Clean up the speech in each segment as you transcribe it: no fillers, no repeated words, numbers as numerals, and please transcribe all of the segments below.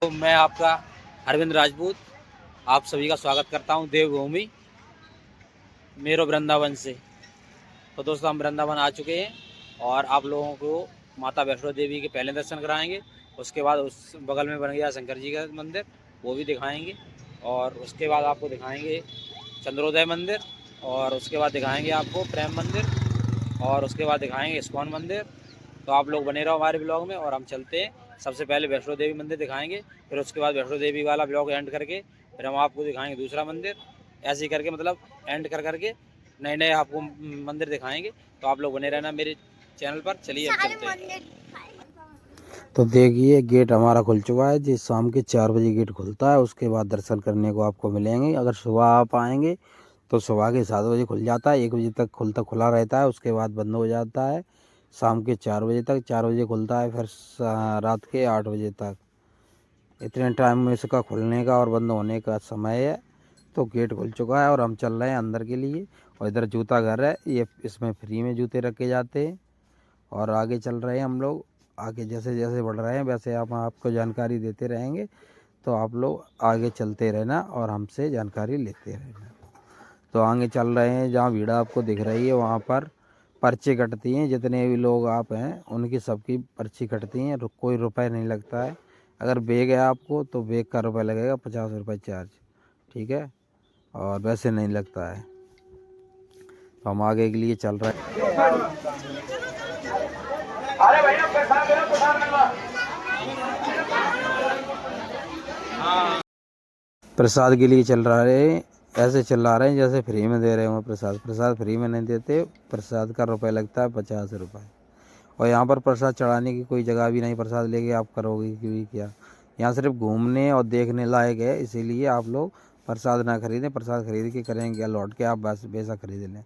तो मैं आपका अरविंद राजपूत आप सभी का स्वागत करता हूं देवभूमि मेरो वृंदावन से। तो दोस्तों हम वृंदावन आ चुके हैं और आप लोगों को माता वैष्णो देवी के पहले दर्शन कराएंगे। उसके बाद उस बगल में बन गया शंकर जी का मंदिर, वो भी दिखाएंगे। और उसके बाद आपको दिखाएंगे चंद्रोदय मंदिर, और उसके बाद दिखाएंगे आपको प्रेम मंदिर, और उसके बाद दिखाएंगे इस्कॉन मंदिर। तो आप लोग बने रहो हमारे ब्लॉग में और हम चलते हैं। सबसे पहले वैष्णो देवी मंदिर दिखाएंगे, फिर उसके बाद वैष्णो देवी वाला ब्लॉग एंड करके फिर हम आपको दिखाएंगे दूसरा मंदिर। ऐसे ही करके मतलब एंड कर करके नए नए आपको मंदिर दिखाएंगे। तो आप लोग बने रहना मेरे चैनल पर। चलिए अब चलते हैं। तो देखिए गेट हमारा खुल चुका है जी। शाम के 4 बजे गेट खुलता है। उसके बाद दर्शन करने को आपको मिलेंगे। अगर सुबह आप आएंगे तो सुबह के 7 बजे खुल जाता है, 1 बजे तक खुला रहता है। उसके बाद बंद हो जाता है शाम के 4 बजे तक। 4 बजे खुलता है फिर रात के 8 बजे तक। इतने टाइम में इसका खुलने का और बंद होने का समय है। तो गेट खुल चुका है और हम चल रहे हैं अंदर के लिए। और इधर जूता घर है, ये इसमें फ्री में जूते रखे जाते हैं। और आगे चल रहे हैं हम लोग। आगे जैसे जैसे बढ़ रहे हैं वैसे हम आपको जानकारी देते रहेंगे। तो आप लोग आगे चलते रहना और हमसे जानकारी लेते रहना। तो आगे चल रहे हैं, जहाँ भीड़ आपको दिख रही है वहाँ पर पर्ची कटती हैं। जितने भी लोग आप हैं उनकी सबकी पर्ची कटती हैं। कोई रुपए नहीं लगता है। अगर बैग है आपको तो बैग का रुपये लगेगा, 50 रुपये चार्ज, ठीक है। और वैसे नहीं लगता है। तो हम आगे के लिए चल रहे हैं। अरे भैया प्रसाद के लिए चल रहा है। ऐसे चला रहे हैं जैसे फ्री में दे रहे हो प्रसाद। प्रसाद फ्री में नहीं देते, प्रसाद का रुपये लगता है 50 रुपये। और यहाँ पर प्रसाद चढ़ाने की कोई जगह भी नहीं। प्रसाद लेके आप करोगे क्यों क्या? यहाँ सिर्फ घूमने और देखने लायक है, इसीलिए आप लोग प्रसाद ना खरीदें। प्रसाद खरीद के करेंगे क्या? लौट के आप बस वैसा खरीद लें।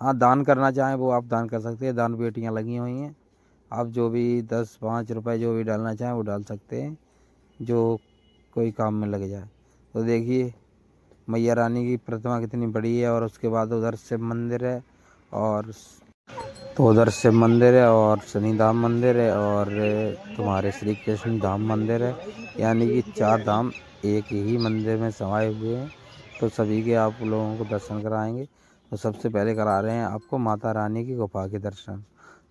हाँ, दान करना चाहें वो आप दान कर सकते हैं। दान पेटियाँ लगी हुई हैं, आप जो भी 10 5 रुपये जो भी डालना चाहें वो डाल सकते हैं, जो कोई काम में लग जाए। तो देखिए मैया रानी की प्रतिमा कितनी बड़ी है। और उसके बाद उधर शिव मंदिर है, और तो उधर शिव मंदिर है और शनि धाम मंदिर है और तुम्हारे श्री कृष्ण धाम मंदिर है। यानी कि 4 धाम एक ही मंदिर में समाये हुए हैं। तो सभी के आप लोगों को दर्शन कराएंगे। तो सबसे पहले करा रहे हैं आपको माता रानी की गुफा के दर्शन।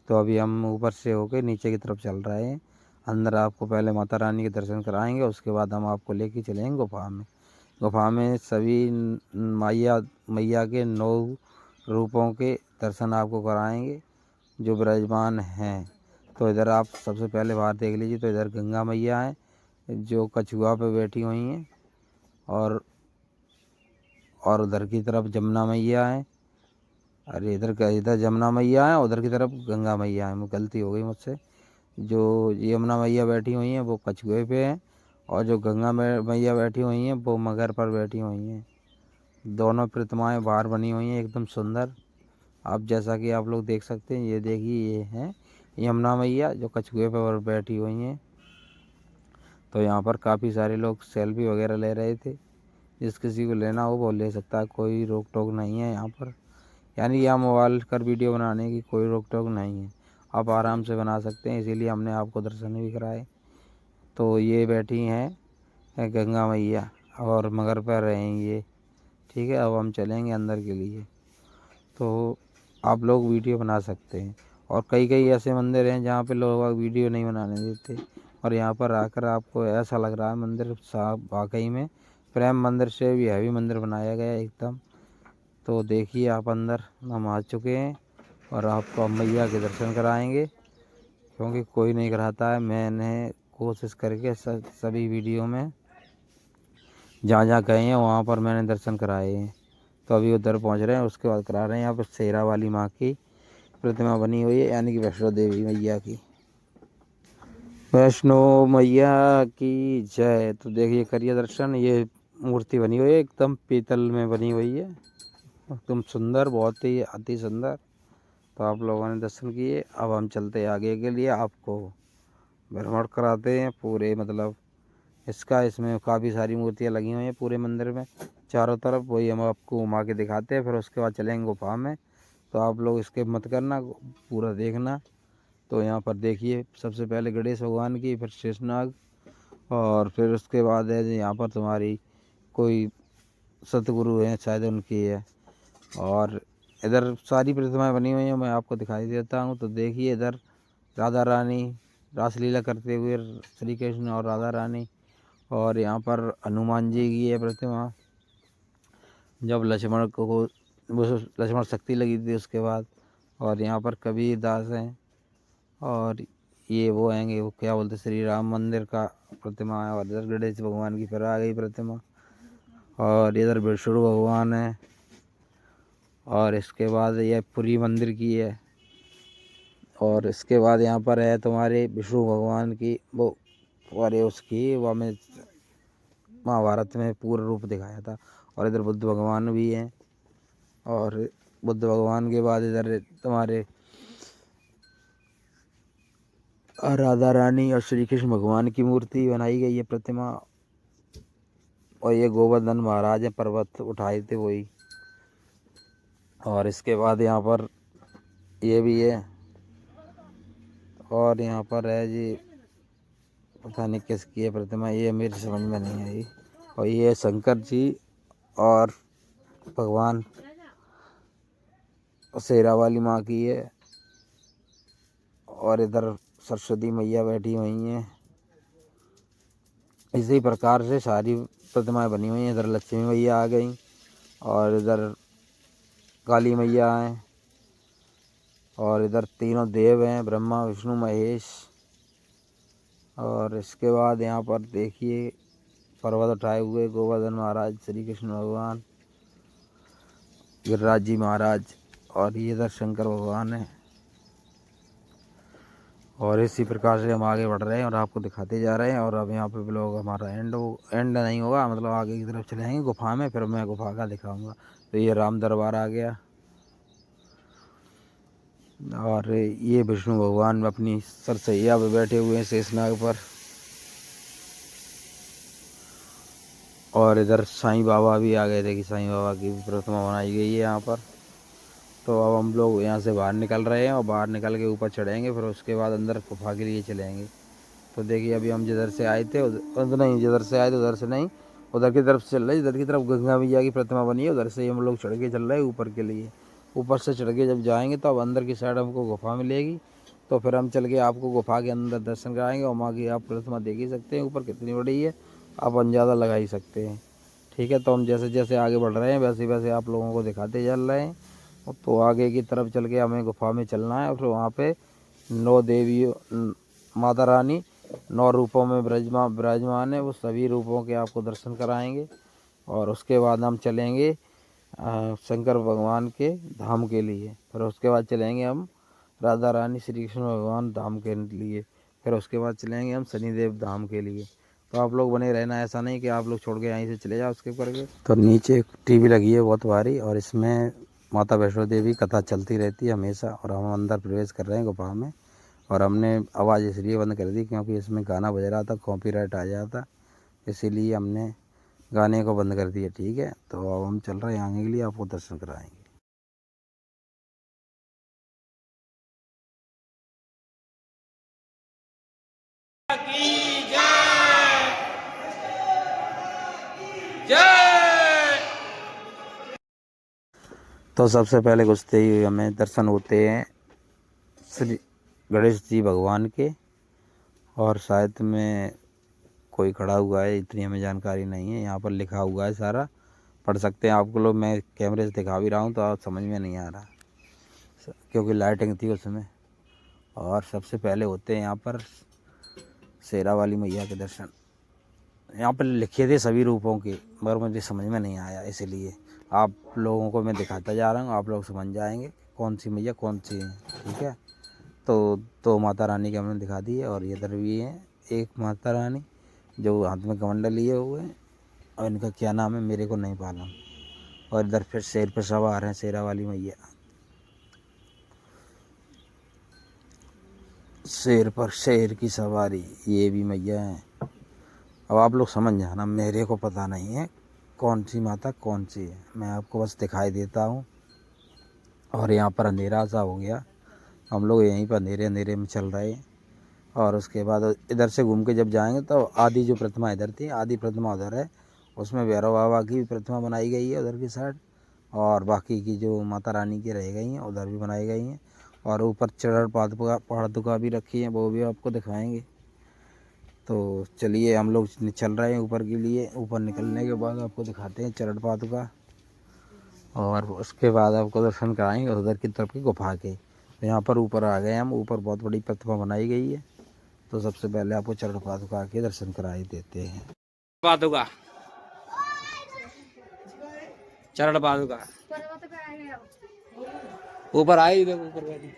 तो अभी हम ऊपर से होके नीचे की तरफ चल रहे हैं। अंदर आपको पहले माता रानी के दर्शन कराएंगे, उसके बाद हम आपको लेके चलेंगे गुफा में। गुफा में सभी मैया के 9 रूपों के दर्शन आपको कराएंगे जो विराजमान हैं। तो इधर आप सबसे पहले बाहर देख लीजिए। तो इधर गंगा मैया हैं जो कछुआ पे बैठी हुई हैं, और उधर की तरफ जमुना मैया हैं। अरे इधर जमुना मैया है, उधर की तरफ गंगा मैया है। गलती हो गई मुझसे। जो यमुना मैया बैठी हुई हैं वो कछुए पे हैं, और जो गंगा मैया बैठी हुई हैं वो मगर पर बैठी हुई हैं। दोनों प्रतिमाएं बाहर बनी हुई हैं एकदम सुंदर। आप जैसा कि आप लोग देख सकते हैं, ये देखिए ये हैं यमुना मैया जो कछुए पर बैठी हुई हैं। तो यहाँ पर काफ़ी सारे लोग सेल्फी वगैरह ले रहे थे। जिस किसी को लेना हो वो ले सकता है, कोई रोक टोक नहीं है यहाँ पर। यानी यहाँ मोबाइल कर वीडियो बनाने की कोई रोक टोक नहीं है, आप आराम से बना सकते हैं। इसीलिए हमने आपको दर्शन भी कराए। तो ये बैठी हैं गंगा मैया और मगर पर रहेंगे, ठीक है। अब हम चलेंगे अंदर के लिए। तो आप लोग वीडियो बना सकते हैं। और कई कई ऐसे मंदिर हैं जहाँ पे लोग वीडियो नहीं बनाने देते, और यहाँ पर आकर आपको ऐसा लग रहा है मंदिर साहब वाकई में प्रेम मंदिर से भी हैवी मंदिर बनाया गया है एकदम। तो देखिए आप अंदर हम आ चुके हैं और आपको अब मैया के दर्शन कराएंगे, क्योंकि कोई नहीं कराता है। मैंने कोशिश करके सभी वीडियो में जहाँ जहाँ गए हैं वहाँ पर मैंने दर्शन कराए हैं। तो अभी उधर पहुँच रहे हैं, उसके बाद करा रहे हैं। यहाँ पर शेरा वाली माँ की प्रतिमा बनी हुई है, यानी कि वैष्णो देवी मैया की। वैष्णो मैया की जय। तो देखिए करिए दर्शन। ये मूर्ति बनी हुई है एकदम पीतल में बनी हुई है, एकदम सुंदर, बहुत ही अति सुंदर। तो आप लोगों ने दर्शन किए। अब हम चलते हैं आगे के लिए, आपको भ्रमण कराते हैं पूरे मतलब इसमें काफ़ी सारी मूर्तियाँ लगी हुई हैं पूरे मंदिर में चारों तरफ। वही हम आपको घुमा के दिखाते हैं, फिर उसके बाद चलेंगे गुफा में। तो आप लोग स्किप मत करना, पूरा देखना। तो यहाँ पर देखिए सबसे पहले गणेश भगवान की, फिर शेषनाग, और फिर उसके बाद है यहाँ पर तुम्हारी कोई सतगुरु हैं शायद उनकी है। और इधर सारी प्रतिमाएं बनी हुई हैं, मैं आपको दिखाई देता हूँ। तो देखिए इधर राधा रानी रासलीला करते हुए, श्री कृष्ण और राधा रानी। और यहाँ पर हनुमान जी की है प्रतिमा, जब लक्ष्मण को वो लक्ष्मण शक्ति लगी थी उसके बाद। और यहाँ पर कबीर दास हैं। और ये वो हैंगे, वो क्या बोलते, श्री राम मंदिर का प्रतिमा है। और इधर गणेश भगवान की फिर आ गई प्रतिमा। और इधर विष्णु भगवान है। और इसके बाद ये पुरी मंदिर की है। और इसके बाद यहाँ पर है तुम्हारे विष्णु भगवान की वो, अरे उसकी वो हमें महाभारत में पूर्ण रूप दिखाया था। और इधर बुद्ध भगवान भी हैं। और बुद्ध भगवान के बाद इधर तुम्हारे राधा रानी और श्री कृष्ण भगवान की मूर्ति बनाई गई है प्रतिमा। और ये गोवर्धन महाराज हैं, पर्वत उठाए थे वही। और इसके बाद यहाँ पर ये भी है। और यहाँ पर है जी, पता नहीं किसकी है प्रतिमा, ये मेरी समझ में नहीं आई। और ये शंकर जी और भगवान शेरा वाली माँ की है। और इधर सरस्वती मैया बैठी हुई हैं। इसी प्रकार से सारी प्रतिमाएं बनी हुई हैं। इधर लक्ष्मी मैया आ गई। और इधर काली मैया हैं। और इधर तीनों देव हैं, ब्रह्मा विष्णु महेश। और इसके बाद यहाँ पर देखिए पर्वत उठाए हुए गोवर्धन महाराज, श्री कृष्ण भगवान, गिरिराज जी महाराज। और ये इधर शंकर भगवान है। और इसी प्रकार से हम आगे बढ़ रहे हैं और आपको दिखाते जा रहे हैं। और अब यहाँ पे ब्लॉग हमारा एंड नहीं होगा, मतलब आगे की तरफ चले जाएंगे गुफा में, फिर मैं गुफा का दिखाऊंगा। तो ये राम दरबार आ गया। और ये विष्णु भगवान अपनी सरसैया पे बैठे हुए हैं शेषनाग पर। और इधर साईं बाबा भी आ गए थे कि साईं बाबा की भी प्रतिमा बनाई गई है यहाँ पर। तो अब हम लोग यहाँ से बाहर निकल रहे हैं और बाहर निकल के ऊपर चढ़ेंगे, फिर उसके बाद अंदर गुफा के लिए चलेंगे। तो देखिए अभी हम जिधर से आए थे नहीं, जिधर से आए थे उधर से नहीं, उधर की तरफ से चल रहे हैं। इधर की तरफ गंगा मैया की प्रतिमा बनी है, उधर से ही हम लोग चढ़ के चल रहे हैं ऊपर के लिए। ऊपर से चढ़ के जब जाएंगे तो अब अंदर की साइड हमको गुफा मिलेगी। तो फिर हम चल के आपको गुफा के अंदर दर्शन कराएंगे। और वहाँ की आप प्रतिमा देख ही सकते हैं ऊपर कितनी बड़ी है, आप अंदाज़ा लगा ही सकते हैं। ठीक है, तो हम जैसे जैसे आगे बढ़ रहे हैं वैसे वैसे आप लोगों को दिखाते चल रहे हैं। तो आगे की तरफ चल के हमें गुफा में चलना है। और फिर वहाँ पे 9 देवी माता रानी 9 रूपों में विराजमान है, वो सभी रूपों के आपको दर्शन कराएंगे। और उसके बाद हम चलेंगे शंकर भगवान के धाम के लिए। फिर उसके बाद चलेंगे हम राधा रानी श्री कृष्ण भगवान धाम के लिए। फिर उसके बाद चलेंगे हम शनिदेव धाम के लिए। तो आप लोग बने रहना, ऐसा नहीं कि आप लोग छोड़ के यहीं से चले जाओ उसके करके। तो नीचे एक टीवी लगी है बहुत भारी, और इसमें माता वैष्णो देवी कथा चलती रहती है हमेशा। और हम अंदर प्रवेश कर रहे हैं गुफा में। और हमने आवाज़ इसलिए बंद कर दी क्योंकि इसमें गाना बज रहा था, कॉपीराइट आ जाता, इसीलिए हमने गाने को बंद कर दिया। ठीक है, तो अब हम चल रहे हैं आगे के लिए, आपको दर्शन कराएंगे। तो सबसे पहले घुसते ही हमें दर्शन होते हैं श्री गणेश जी भगवान के। और शायद में कोई खड़ा हुआ है, इतनी हमें जानकारी नहीं है। यहाँ पर लिखा हुआ है सारा, पढ़ सकते हैं आपको लोग। मैं कैमरे से दिखा भी रहा हूँ तो आप समझ में नहीं आ रहा क्योंकि लाइटिंग थी उसमें। और सबसे पहले होते हैं यहाँ पर शेरा वाली मैया के दर्शन। यहाँ पर लिखे थे सभी रूपों के, मगर मुझे समझ में नहीं आया, इसीलिए आप लोगों को मैं दिखाता जा रहा हूँ। आप लोग समझ जाएंगे कौन सी मैया कौन सी है। ठीक है, तो माता रानी के हमने दिखा दी है। और इधर भी है एक माता रानी जो हाथ में कमंडल लिए हुए हैं, और इनका क्या नाम है मेरे को नहीं मालूम। और इधर फिर शेर पर सवार हैं शेरा वाली मैया, शेर पर शेर की सवारी, ये भी मैया है। अब आप लोग समझ जाना, मेरे को पता नहीं है कौन सी माता कौन सी है, मैं आपको बस दिखाई देता हूँ। और यहाँ पर अंधेरा सा हो गया, हम लोग यहीं पर अंधेरे अंधेरे में चल रहे हैं। और उसके बाद इधर से घूम के जब जाएंगे तो आधी जो प्रतिमा इधर थी, आधी प्रतिमा उधर है, उसमें भैरव बाबा की प्रतिमा बनाई गई है उधर की साइड, और बाकी की जो माता रानी की रह गई हैं उधर भी बनाई गई हैं। और ऊपर चरण पादुका भी रखी है, वो भी आपको दिखाएंगे। तो चलिए हम लोग चल रहे हैं ऊपर के लिए। ऊपर निकलने के बाद आपको दिखाते हैं चरण पादुका, और उसके बाद आपको दर्शन कराएंगे उधर की तरफ की गुफा के। तो यहाँ पर ऊपर आ गए हम, ऊपर बहुत बड़ी प्रतिमा बनाई गई है। तो सबसे पहले आपको चरण पादुका के दर्शन कराई देते हैं। पादुका, चरण पादुका ऊपर आई, देखो ऊपर बैठी।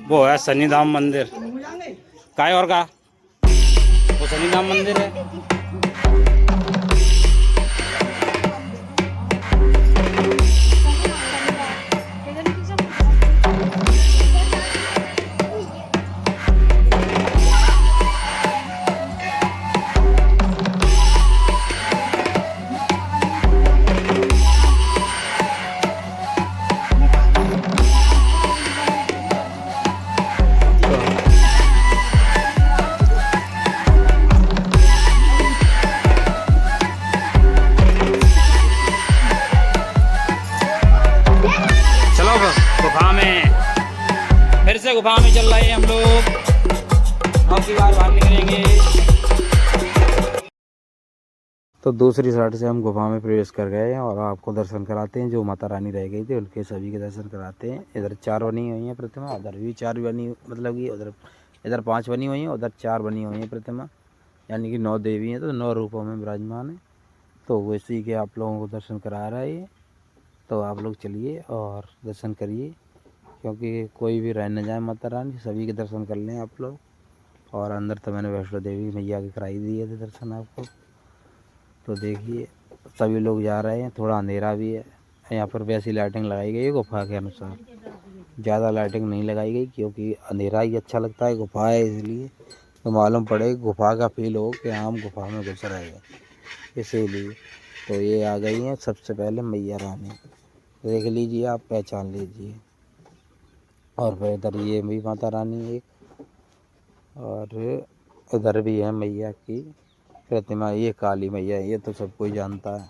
वो है शनिधाम मंदिर का है, और का वो शनिधाम मंदिर है। गुफा में फिर से गुफा में चल रहे हैं हम लोग, अब की बार बाहर निकलेंगे। तो दूसरी साइड से हम गुफा में प्रवेश कर गए हैं और आपको दर्शन कराते हैं। जो माता रानी रह गई थी उनके सभी के दर्शन कराते हैं। इधर 4 बनी हुई हैं प्रतिमा, उधर भी 4 बनी, मतलब कि उधर इधर 5 बनी हुई हैं, उधर 4 बनी हुई हैं प्रतिमा, यानी कि 9 देवी हैं, तो 9 रूपों में विराजमान है। तो वैसे के आप लोगों को दर्शन करा रहे हैं। तो आप लोग चलिए और दर्शन करिए, क्योंकि कोई भी रह न जाए, माता रानी सभी के दर्शन कर लें आप लोग। और अंदर तो मैंने वैष्णो देवी मैया के कराई दिए थे दर्शन आपको। तो देखिए सभी लोग जा रहे हैं, थोड़ा अंधेरा भी है। यहाँ पर वैसी लाइटिंग लगाई गई है गुफा के अनुसार, ज़्यादा लाइटिंग नहीं लगाई गई, क्योंकि अंधेरा ही अच्छा लगता है, गुफा है इसलिए। तो मालूम पड़े गुफा का फील हो कि हम गुफा में घुस रहे हैं, इसीलिए। तो ये आ गई हैं सबसे पहले मैया रानी, देख लीजिए आप, पहचान लीजिए। और फिर इधर ये भी माता रानी एक, और इधर भी है मैया की प्रतिमा, ये काली मैया, ये तो सब कोई जानता है।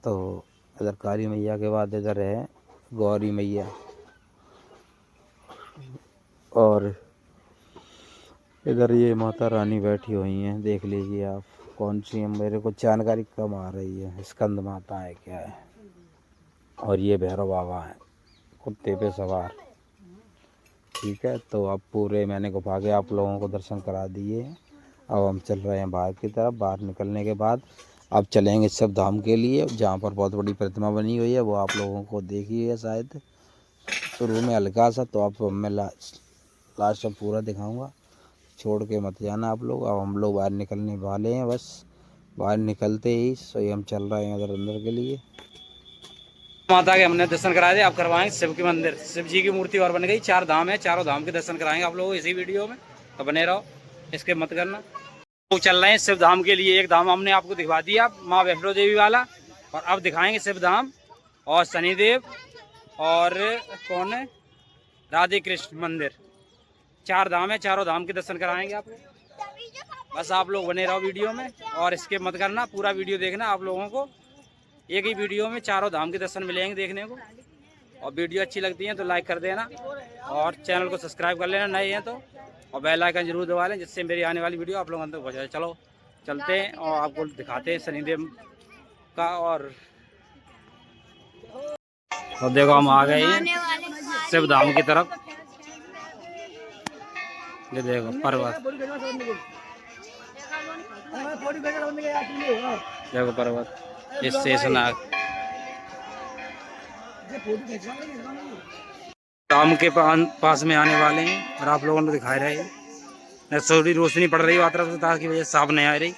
तो इधर काली मैया के बाद इधर है गौरी मैया, और इधर ये माता रानी बैठी हुई हैं, देख लीजिए आप कौन सी है, मेरे को जानकारी कम आ रही है, स्कंद माता है क्या है। और ये भैरव बाबा है कुत्ते पे सवार, ठीक है। तो अब पूरे मैंने गुफा के आप लोगों को दर्शन करा दिए हैं। अब हम चल रहे हैं बाहर की तरफ। बाहर निकलने के बाद अब चलेंगे शिव धाम के लिए, जहाँ पर बहुत बड़ी प्रतिमा बनी हुई है, वो आप लोगों को देखी है शायद शुरू में हल्का सा। तो आप मैं लास्ट में पूरा दिखाऊंगा, छोड़ के मत जाना आप लोग। अब हम लोग बाहर निकलने वाले हैं, बस बाहर निकलते ही सही हम चल रहे हैं उधर अंदर के लिए। माता के हमने दर्शन कराए थे, अब करवाएंगे शिव के मंदिर। शिव जी की मूर्ति और बन गई, 4 धाम है, चारों धाम के दर्शन कराएंगे आप लोगों को इसी वीडियो में। तो बने रहो, इसके मत करना। तो चल रहे हैं शिव धाम के लिए। एक धाम हमने आपको दिखा दिया, माँ वैष्णो देवी वाला, और अब दिखाएंगे शिव धाम और शनिदेव और कौन है, राधे कृष्ण मंदिर। 4 धाम है, चारों धाम के दर्शन कराएंगे आप लोग। बस आप लोग बने रहो वीडियो में, और इसके मत करना, पूरा वीडियो देखना। आप लोगों को एक ही वीडियो में चारों धाम के दर्शन मिलेंगे देखने को। और वीडियो अच्छी लगती है तो लाइक कर देना, और चैनल को सब्सक्राइब कर लेना नए हैं तो, और बेल आइकन जरूर दबा लें, जिससे मेरी आने वाली वीडियो आप लोगों तक पहुँच जाए। चलो चलते हैं और आपको दिखाते हैं शनिदेव का। और देखो हम आ गए हैं शिव धाम की तरफ। ये देखो पर्वत, देखो पर्वत, ये शेषनाग। धाम के पास में आने वाले हैं, और आप लोगों को दिखा रहे हैं। थोड़ी रोशनी पड़ रही है तरफ से, ताकि वजह साफ नहीं आ रही।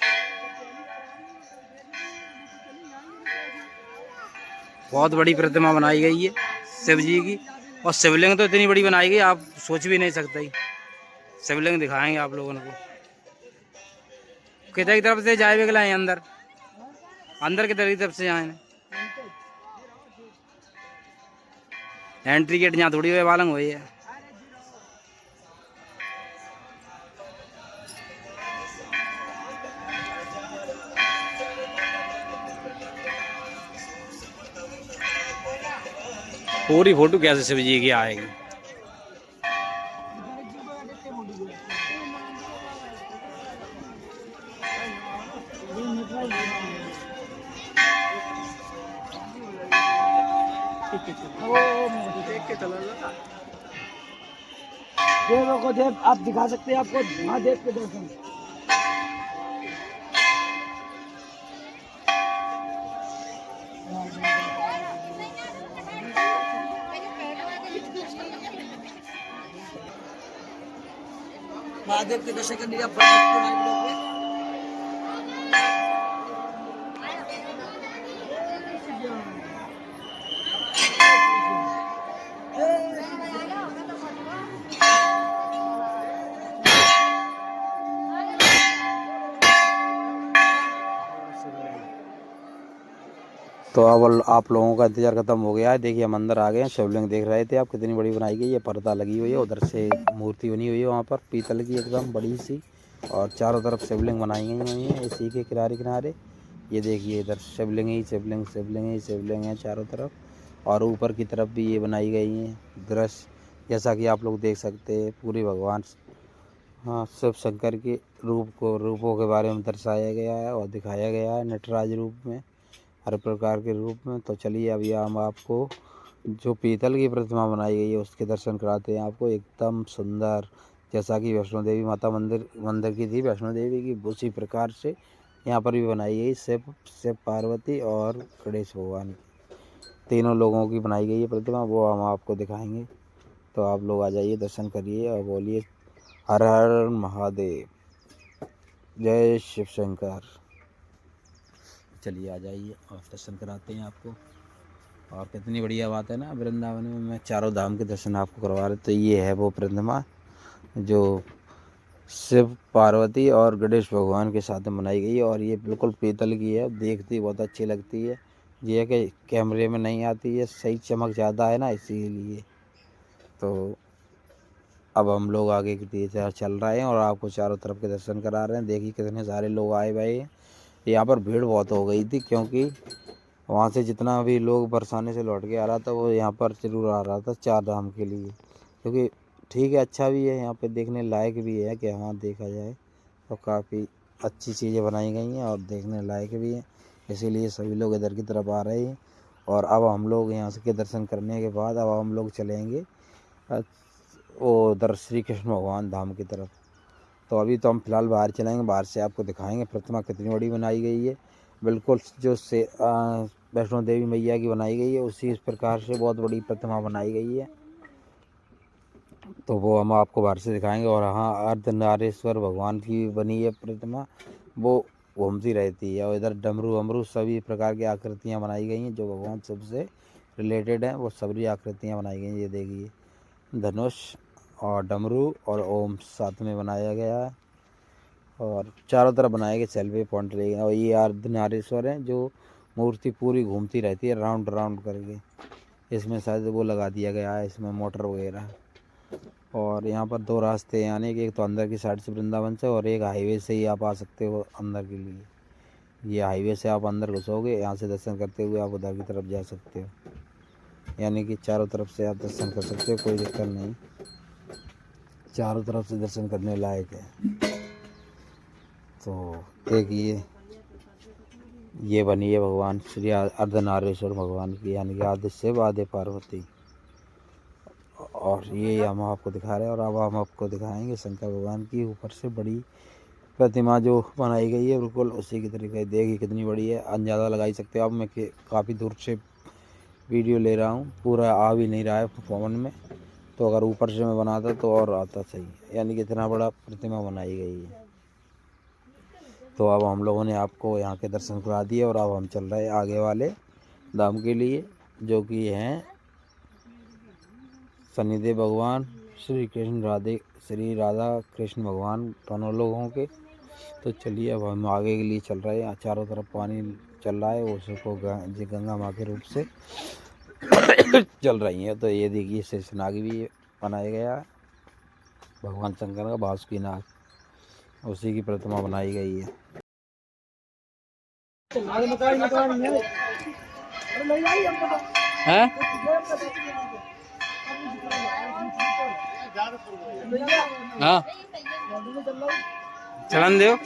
बहुत बड़ी प्रतिमा बनाई गई है शिव जी की, और शिवलिंग तो इतनी बड़ी बनाई गई आप सोच भी नहीं सकते। शिवलिंग दिखाएंगे आप लोगों को। किधर की तरफ से जाए गला है अंदर, अंदर की तरफ से आए एंट्री गेट यहाँ थोड़ी हुए वालंग हुई है। पूरी फोटो कैसे शिव जी की आएगी। देख के चलो देव को देव आप दिखा सकते हैं आपको महादेव के दर्शन। महादेव के दर्शन करने का तो अब आप लोगों का इंतज़ार ख़त्म हो गया है। देखिए हम अंदर आ गए हैं। शिवलिंग देख रहे थे आप, कितनी बड़ी बनाई गई है। पर्दा लगी हुई है, उधर से मूर्ति बनी हुई है वहाँ पर पीतल की एकदम बड़ी सी, और चारों तरफ शिवलिंग बनाई गई हुई है इसी के किनारे किनारे। ये देखिए इधर शिवलिंग ही शिवलिंग, शिवलिंग ही शिवलिंग है चारों तरफ, और ऊपर की तरफ भी ये बनाई गई हैं दृश्य, जैसा कि आप लोग देख सकते हैं। पूरे भगवान हाँ शिव शंकर के रूपों के बारे में दर्शाया गया है और दिखाया गया है नटराज रूप में, हर प्रकार के रूप में। तो चलिए अभी हम आपको जो पीतल की प्रतिमा बनाई गई है उसके दर्शन कराते हैं आपको, एकदम सुंदर, जैसा कि वैष्णो देवी माता मंदिर की थी वैष्णो देवी की, उसी प्रकार से यहाँ पर भी बनाई गई। शिव पार्वती और गणेश भगवान की, तीनों लोगों की बनाई गई है प्रतिमा, वो हम आपको दिखाएंगे। तो आप लोग आ जाइए, दर्शन करिए और बोलिए हर हर महादेव, जय शिव शंकर। चलिए आ जाइए और दर्शन कराते हैं आपको। और कितनी बढ़िया बात है ना, वृंदावन में मैं चारों धाम के दर्शन आपको करवा रहा। तो ये है वो प्रतिमा जो शिव पार्वती और गणेश भगवान के साथ में बनाई गई है, और ये बिल्कुल पीतल की है, देखती बहुत अच्छी लगती है। ये है कि कैमरे में नहीं आती है, सही चमक ज़्यादा है ना, इसीलिए। तो अब हम लोग आगे की तरह चल रहे हैं और आपको चारों तरफ के दर्शन करा रहे हैं। देखिए कितने सारे लोग आए हुए हैं। यहाँ पर भीड़ बहुत हो गई थी, क्योंकि वहाँ से जितना भी लोग बरसाने से लौट के आ रहा था वो यहाँ पर ज़रूर आ रहा था चार धाम के लिए, क्योंकि ठीक है, अच्छा भी है, यहाँ पे देखने लायक भी है कि वहाँ देखा जाए तो काफ़ी अच्छी चीज़ें बनाई गई हैं और देखने लायक भी हैं, इसीलिए सभी लोग इधर की तरफ आ रहे हैं। और अब हम लोग यहाँ से के दर्शन करने के बाद अब हम लोग चलेंगे वो उधर श्री कृष्ण भगवान धाम की तरफ। तो अभी तो हम फिलहाल बाहर चलेंगे, बाहर से आपको दिखाएंगे प्रतिमा कितनी बड़ी बनाई गई है, बिल्कुल जो से वैष्णो देवी मैया की बनाई गई है उसी इस प्रकार से बहुत बड़ी प्रतिमा बनाई गई है। तो वो हम आपको बाहर से दिखाएंगे। और हाँ, अर्धनारीश्वर भगवान की बनी है प्रतिमा, वो घूमती रहती है, और इधर डमरू वमरू सभी प्रकार की आकृतियाँ बनाई गई हैं जो भगवान शिव से रिलेटेड हैं, वो सभी आकृतियाँ बनाई गई हैं। ये देखिए धनुष और डमरू और ओम साथ में बनाया गया है, और चारों तरफ बनाए गए सेल्फी पॉइंट रहेंगे। और ये अर्धनारीश्वर है जो मूर्ति पूरी घूमती रहती है राउंड राउंड करके, इसमें शायद वो लगा दिया गया है इसमें मोटर वगैरह। और यहाँ पर दो रास्ते हैं आने के, एक तो अंदर की साइड से वृंदावन से, और एक हाईवे से ही आप आ सकते हो अंदर के लिए। ये हाईवे से आप अंदर घुसोगे, यहाँ से दर्शन करते हुए आप उधर की तरफ जा सकते हो, यानी कि चारों तरफ से आप दर्शन कर सकते हो, कोई दिक्कत नहीं, चारों तरफ से दर्शन करने लायक है। तो देखिए ये बनी है भगवान श्री अर्धनारीश्वर भगवान की, यानी कि आदि शिव आदि पार्वती, और ये हम आपको दिखा रहे हैं। और अब हम आपको दिखाएंगे शंकर भगवान की ऊपर से बड़ी प्रतिमा जो बनाई गई है, बिल्कुल उसी की तरीके। देखिए कितनी बड़ी है, अंदाज़ा लगा ही सकते हो आप। मैं काफ़ी दूर से वीडियो ले रहा हूँ, पूरा आ भी नहीं रहा है फ़ोन में, तो अगर ऊपर से मैं बनाता तो और आता सही, यानी कि इतना बड़ा प्रतिमा बनाई गई है। तो अब हम लोगों ने आपको यहाँ के दर्शन करा दिए, और अब हम चल रहे हैं आगे वाले धाम के लिए, जो कि हैं शनिदेव भगवान, श्री राधा कृष्ण भगवान दोनों लोगों के। तो चलिए अब हम आगे के लिए चल रहे हैं। चारों तरफ पानी चल रहा है, उसको गंगा माँ के रूप से चल रही है। तो ये देखिए शेषनाग भी बनाया गया है, भगवान शंकर का बासुकीनाग, उसी की प्रतिमा बनाई गई है। हैं? हाँ चलन दो।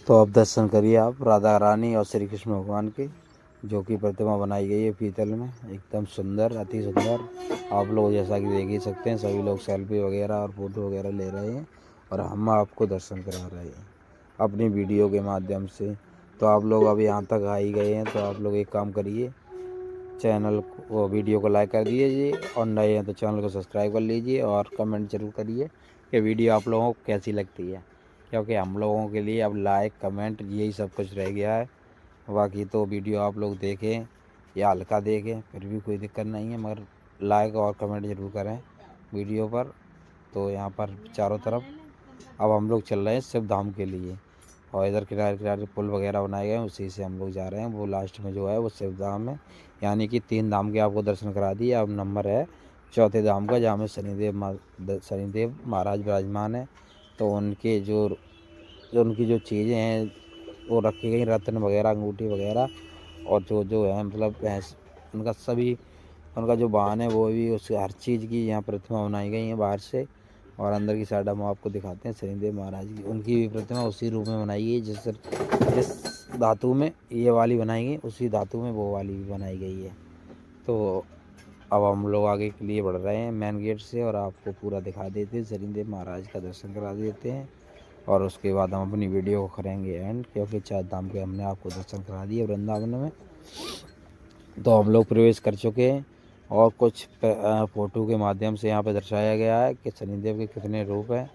तो अब दर्शन करिए आप राधा रानी और श्री कृष्ण भगवान के, जो कि प्रतिमा बनाई गई है पीतल में, एकदम सुंदर, अति सुंदर। आप लोग जैसा कि देख ही सकते हैं, सभी लोग सेल्फी वगैरह और फोटो वगैरह ले रहे हैं और हम आपको दर्शन करा रहे हैं अपनी वीडियो के माध्यम से। तो आप लोग अब यहाँ तक आ ही गए हैं, तो आप लोग एक काम करिए, चैनल को, वीडियो को लाइक कर दीजिए और नए हैं तो चैनल को सब्सक्राइब कर लीजिए और कमेंट जरूर करिए कि वीडियो आप लोगों को कैसी लगती है, क्योंकि हम लोगों के लिए अब लाइक कमेंट यही सब कुछ रह गया है। बाकी तो वीडियो आप लोग देखें या हल्का देखें फिर भी कोई दिक्कत नहीं है, मगर लाइक और कमेंट ज़रूर करें वीडियो पर। तो यहाँ पर चारों तरफ अब हम लोग चल रहे हैं शिव धाम के लिए, और इधर किनारे किनारे पुल वगैरह बनाए गए हैं, उसी से हम लोग जा रहे हैं। वो लास्ट में जो है वो शिव धाम है, यानी कि 3 धाम के आपको दर्शन करा दिए। अब नंबर है 4थे धाम का, जहाँ में शनिदेव महाराज विराजमान है। तो उनके जो उनकी जो चीज़ें हैं वो रखी गई, रत्न वगैरह, अंगूठी वगैरह, और जो है मतलब भैंस, उनका सभी, उनका जो वाहन है वो भी, उसकी हर चीज़ की यहाँ प्रतिमा बनाई गई है बाहर से। और अंदर की साइड हम आपको दिखाते हैं शनिदेव महाराज की, उनकी भी प्रतिमा उसी रूप में बनाई गई है, जिस धातु में ये वाली बनाई गई उसी धातु में वो वाली भी बनाई गई है। तो अब हम लोग आगे के लिए बढ़ रहे हैं मेन गेट से, और आपको पूरा दिखा देते हैं, शनिदेव महाराज का दर्शन करा देते हैं, और उसके बाद हम अपनी वीडियो को करेंगे एंड, क्योंकि 4 धाम के हमने आपको दर्शन करा दिए वृंदावन में। तो हम लोग प्रवेश कर चुके हैं, और कुछ फ़ोटो के माध्यम से यहाँ पर दर्शाया गया है कि शनिदेव के कितने रूप हैं,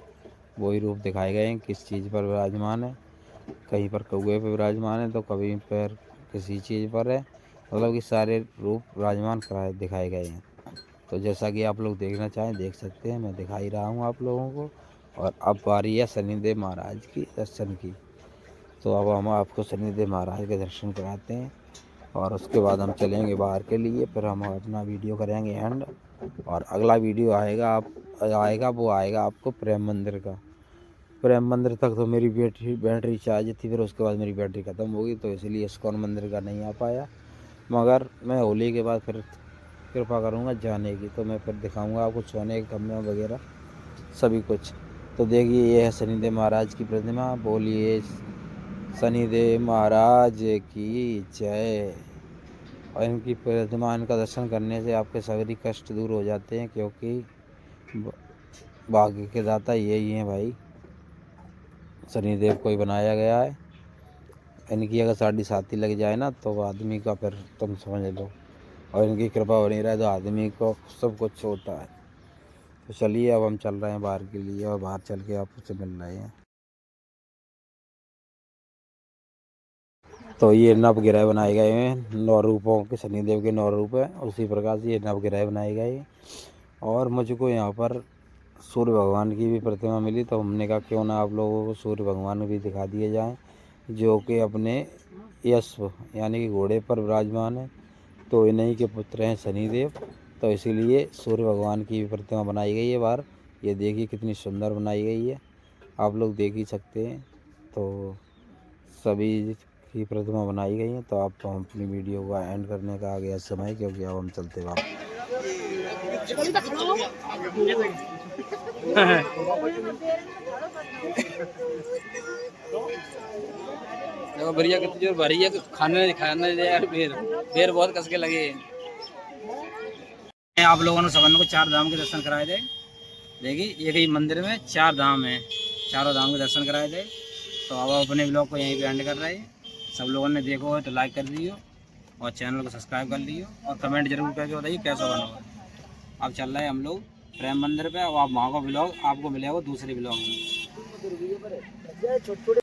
वही रूप दिखाए गए हैं, किस चीज़ पर विराजमान है। कहीं पर कौए पर विराजमान है, तो कहीं पर किसी चीज़ पर है, मतलब कि सारे रूप विराजमान कराए दिखाए गए हैं। तो जैसा कि आप लोग देखना चाहें देख सकते हैं, मैं दिखा ही रहा हूँ आप लोगों को। और अब बारी है शनिदेव महाराज की दर्शन की। तो अब हम आपको शनिदेव महाराज के दर्शन कराते हैं, और उसके बाद हम चलेंगे बाहर के लिए, फिर हम अपना वीडियो करेंगे एंड। और अगला वीडियो आएगा वो आएगा आपको प्रेम मंदिर का। प्रेम मंदिर तक तो मेरी बैटरी चार्ज थी, फिर उसके बाद मेरी बैटरी ख़त्म हो गई, तो इसलिए इस्कॉन मंदिर का नहीं आ पाया। मगर मैं होली के बाद फिर कृपा करूँगा जाने की, तो मैं फिर दिखाऊँगा आपको सोने के कमरे वगैरह सभी कुछ। तो देखिए ये है शनिदेव महाराज की प्रतिमा, बोलिए शनिदेव महाराज की जय। और इनकी प्रतिमा, इनका दर्शन करने से आपके सभी कष्ट दूर हो जाते हैं, क्योंकि भाग्य के दाता यही हैं भाई, शनिदेव को ही बनाया गया है। इनकी अगर साढ़ी साथी लग जाए ना, तो आदमी का फिर तुम समझ लो, और इनकी कृपा बनी रहे तो आदमी को सब कुछ होता है। तो चलिए अब हम चल रहे हैं बाहर के लिए, और बाहर चल के आपसे मिल रहे हैं। तो ये नवग्रह बनाए गए हैं, 9 रूपों के, शनिदेव के 9 रूप हैं, उसी प्रकार से ये नवग्रह बनाए गए हैं। और मुझको यहाँ पर सूर्य भगवान की भी प्रतिमा मिली, तो हमने कहा क्यों ना आप लोगों को सूर्य भगवान भी दिखा दिए जाएं, जो कि अपने यश्व यानी कि घोड़े पर विराजमान है। तो इन्हीं के पुत्र हैं शनिदेव, तो इसीलिए सूर्य भगवान की भी प्रतिमा बनाई गई है बाहर। ये देखिए कितनी सुंदर बनाई गई है, आप लोग देख ही सकते हैं। तो सभी की प्रतिमा बनाई गई है। तो आप हम अपनी वीडियो का एंड करने का आ गया समय, क्योंकि अब हम चलते वापस। देखो बढ़िया कितनी जोर भरी है, खाने नहीं यार, फिर बहुत कस के लगे। आप लोगों ने सबन को 4 धाम के दर्शन कराए थे। देखिए एक ही मंदिर में 4 धाम है, चारों धाम के दर्शन कराए थे। तो अब अपने ब्लॉग को यहीं पे एंड कर रहे हैं। सब लोगों ने देखो हो तो लाइक कर दियो और चैनल को सब्सक्राइब कर लियो और कमेंट जरूर करके बताइए कैसा बना हुआ। अब चल रहे हैं हम लोग प्रेम मंदिर पे। अब आप वहाँ का ब्लॉग आपको मिलेगा दूसरे ब्लॉग में।